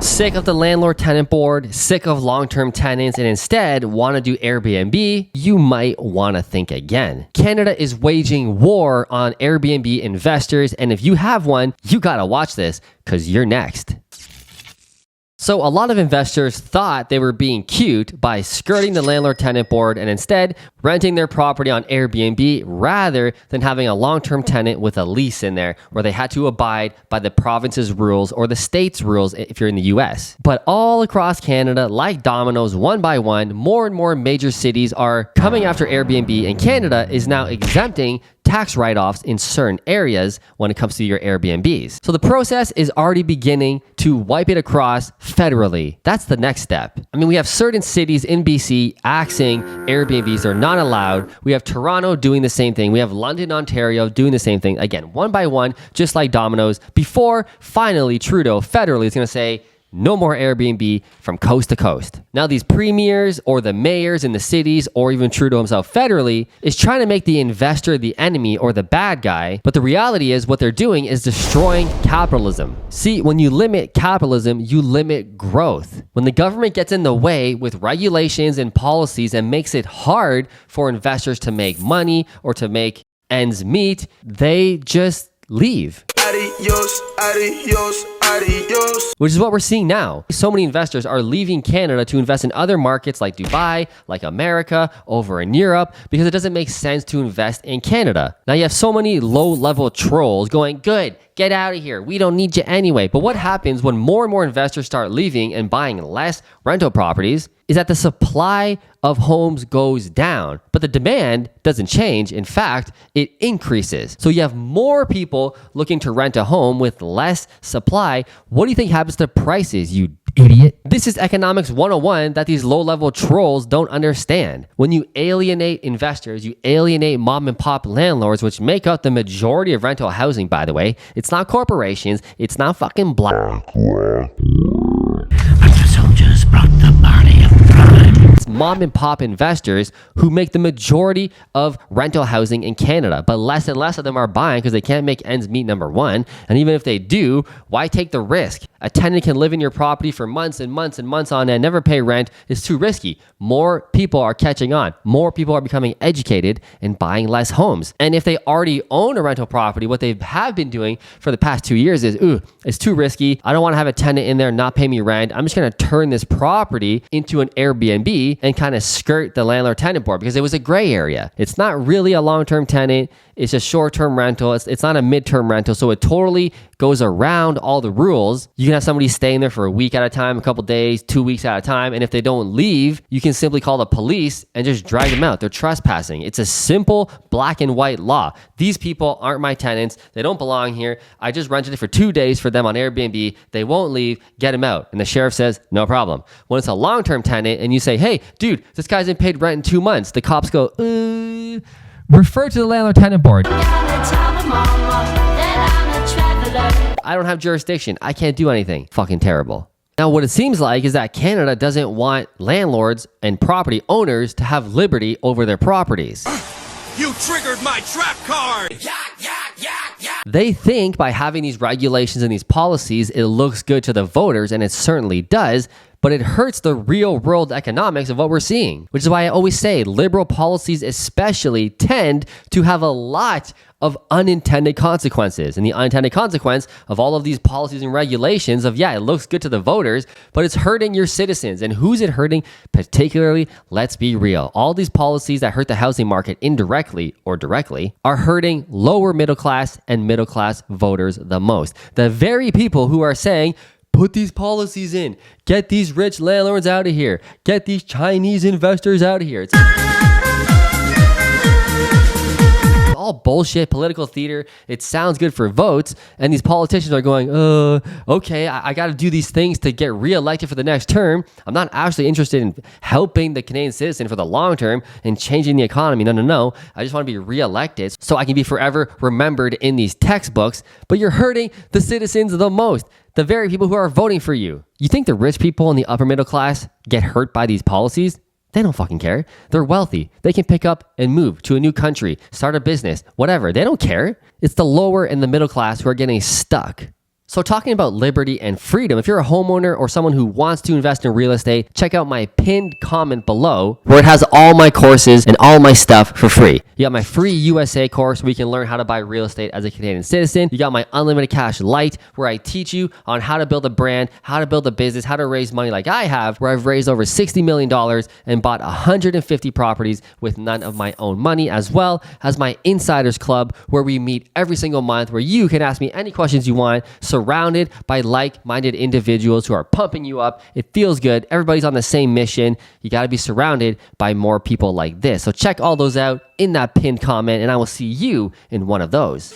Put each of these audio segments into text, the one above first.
Sick of the landlord-tenant board, sick of long-term tenants, and instead want to do Airbnb, you might want to think again. Canada is waging war on Airbnb investors, and if you have one, you gotta watch this, because you're next. So a lot of investors thought they were being cute by skirting the landlord-tenant board and instead renting their property on Airbnb rather than having a long-term tenant with a lease in there where they had to abide by the province's rules or the state's rules if you're in the US. But all across Canada, like dominoes, one by one, more and more major cities are coming after Airbnb, and Canada is now exempting tax write-offs in certain areas when it comes to your Airbnbs. So the process is already beginning to wipe it across federally. That's the next step. I mean, we have certain cities in BC axing Airbnbs are not allowed. We have Toronto doing the same thing. We have London, Ontario doing the same thing. Again, one by one, just like dominoes, before finally Trudeau federally is going to say, no more Airbnb from coast to coast. Now, these premiers or the mayors in the cities or even Trudeau himself federally is trying to make the investor the enemy or the bad guy. But the reality is what they're doing is destroying capitalism. See, when you limit capitalism, you limit growth. When the government gets in the way with regulations and policies and makes it hard for investors to make money or to make ends meet, they just leave. Adios, adios, adios. Which is what we're seeing now. So many investors are leaving Canada to invest in other markets like Dubai, like America, over in Europe, because it doesn't make sense to invest in Canada. Now you have so many low-level trolls going, good, get out of here. We don't need you anyway. But what happens when more and more investors start leaving and buying less rental properties is that the supply of homes goes down, but the demand doesn't change. In fact, it increases. So you have more people looking to rent a home with less supply. What do you think happens to prices, you idiot? This is economics 101 that these low-level trolls don't understand. When you alienate investors, you alienate mom and pop landlords, which make up the majority of rental housing, by the way. It's not corporations. It's not fucking black. Soldiers brought the party of crime. It's mom and pop investors who make the majority of rental housing in Canada, but less and less of them are buying because they can't make ends meet, number one. And even if they do, why take the risk? A tenant can live in your property for months and months and months on end, never pay rent. It's too risky. More people are catching on. More people are becoming educated and buying less homes. And if they already own a rental property, what they have been doing for the past 2 years is, it's too risky. I don't want to have a tenant in there and not pay me rent. I'm just going to turn this property into an Airbnb and kind of skirt the landlord-tenant board because it was a gray area. It's not really a long-term tenant. It's a short-term rental. It's not a mid-term rental. So it totally goes around all the rules. You can have somebody staying there for a week at a time, a couple days, 2 weeks at a time. And if they don't leave, you can simply call the police and just drag them out. They're trespassing. It's a simple black and white law. These people aren't my tenants. They don't belong here. I just rented it for 2 days for them on Airbnb. They won't leave. Get them out. And the sheriff says, no problem. When it's a long-term tenant and you say, hey, dude, this guy's been paid rent in 2 months. The cops go, refer to the landlord-tenant board. I don't have jurisdiction. I can't do anything. Fucking terrible. Now, what it seems like is that Canada doesn't want landlords and property owners to have liberty over their properties. You triggered my trap card! They think by having these regulations and these policies, it looks good to the voters, and it certainly does, but it hurts the real world economics of what we're seeing, which is why I always say liberal policies especially tend to have a lot of unintended consequences. And the unintended consequence of all of these policies and regulations of, it looks good to the voters, but it's hurting your citizens. And who's it hurting? Particularly, let's be real. All these policies that hurt the housing market indirectly or directly are hurting lower middle class and middle class voters the most. The very people who are saying, put these policies in, get these rich landlords out of here, get these Chinese investors out of here. It's all bullshit political theater. It sounds good for votes, and these politicians are going, okay, I got to do these things to get reelected for the next term. I'm not actually interested in helping the Canadian citizen for the long term and changing the economy. No. I just want to be reelected so I can be forever remembered in these textbooks, but you're hurting the citizens the most. The very people who are voting for you. You think the rich people in the upper middle class get hurt by these policies? They don't fucking care. They're wealthy. They can pick up and move to a new country, start a business, whatever. They don't care. It's the lower and the middle class who are getting stuck. So talking about liberty and freedom, if you're a homeowner or someone who wants to invest in real estate, check out my pinned comment below where it has all my courses and all my stuff for free. You got my free USA course where you can learn how to buy real estate as a Canadian citizen. You got my Unlimited Cash Lite where I teach you on how to build a brand, how to build a business, how to raise money like I have, where I've raised over $60 million and bought 150 properties with none of my own money, as well as my Insiders Club where we meet every single month where you can ask me any questions you want, surrounded by like-minded individuals who are pumping you up. It feels good. Everybody's on the same mission. You got to be surrounded by more people like this. So check all those out in that pinned comment, and I will see you in one of those.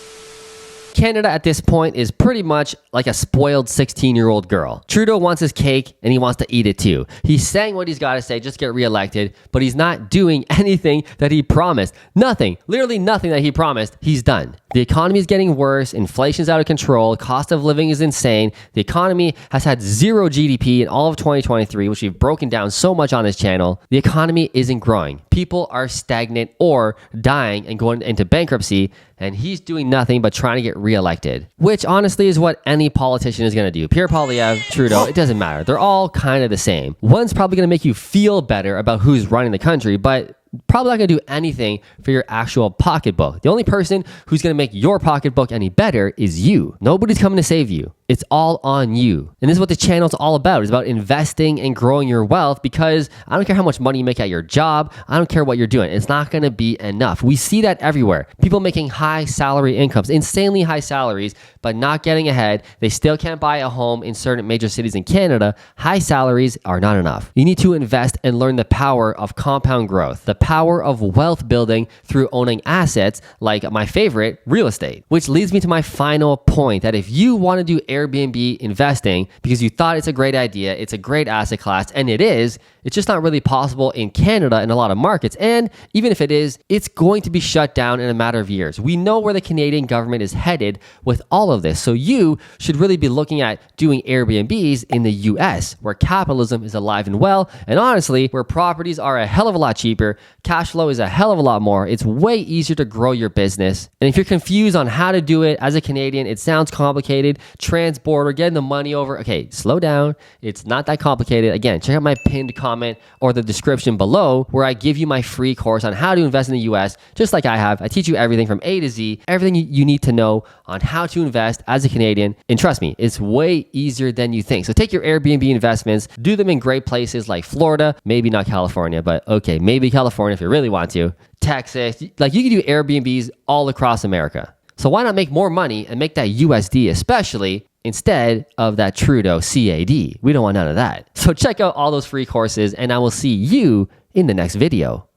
Canada at this point is pretty much like a spoiled 16-year-old girl. Trudeau wants his cake and he wants to eat it too. He's saying what he's got to say, just get reelected, but he's not doing anything that he promised. Nothing, literally nothing that he promised, he's done. The economy is getting worse, inflation's out of control, cost of living is insane. The economy has had zero GDP in all of 2023, which we've broken down so much on this channel. The economy isn't growing. People are stagnant or dying and going into bankruptcy, and he's doing nothing but trying to get reelected, which honestly is what any politician is going to do. Pierre Poilievre, Trudeau, it doesn't matter. They're all kind of the same. One's probably going to make you feel better about who's running the country, but probably not going to do anything for your actual pocketbook. The only person who's going to make your pocketbook any better is you. Nobody's coming to save you. It's all on you. And this is what the channel's all about. It's about investing and growing your wealth, because I don't care how much money you make at your job. I don't care what you're doing. It's not going to be enough. We see that everywhere. People making high salary incomes, insanely high salaries, but not getting ahead. They still can't buy a home in certain major cities in Canada. High salaries are not enough. You need to invest and learn the power of compound growth, the power of wealth building through owning assets like my favorite, real estate. Which leads me to my final point, that if you want to do Airbnb investing because you thought it's a great idea, it's a great asset class, and it is, it's just not really possible in Canada in a lot of markets. And even if it is, it's going to be shut down in a matter of years. We know where the Canadian government is headed with all of this. So you should really be looking at doing Airbnbs in the US, where capitalism is alive and well, and honestly, where properties are a hell of a lot cheaper, cash flow is a hell of a lot more. It's way easier to grow your business. And if you're confused on how to do it as a Canadian, it sounds complicated, trans-border, getting the money over. Okay, slow down. It's not that complicated. Again, check out my pinned comment or the description below where I give you my free course on how to invest in the US, just like I have. I teach you everything from A to Z, everything you need to know on how to invest as a Canadian. And trust me, it's way easier than you think. So take your Airbnb investments, do them in great places like Florida, maybe not California, but okay, maybe California if you really want to, Texas. Like, you can do Airbnbs all across America. So why not make more money and make that USD especially instead of that Trudeau CAD? We don't want none of that. So check out all those free courses, and I will see you in the next video.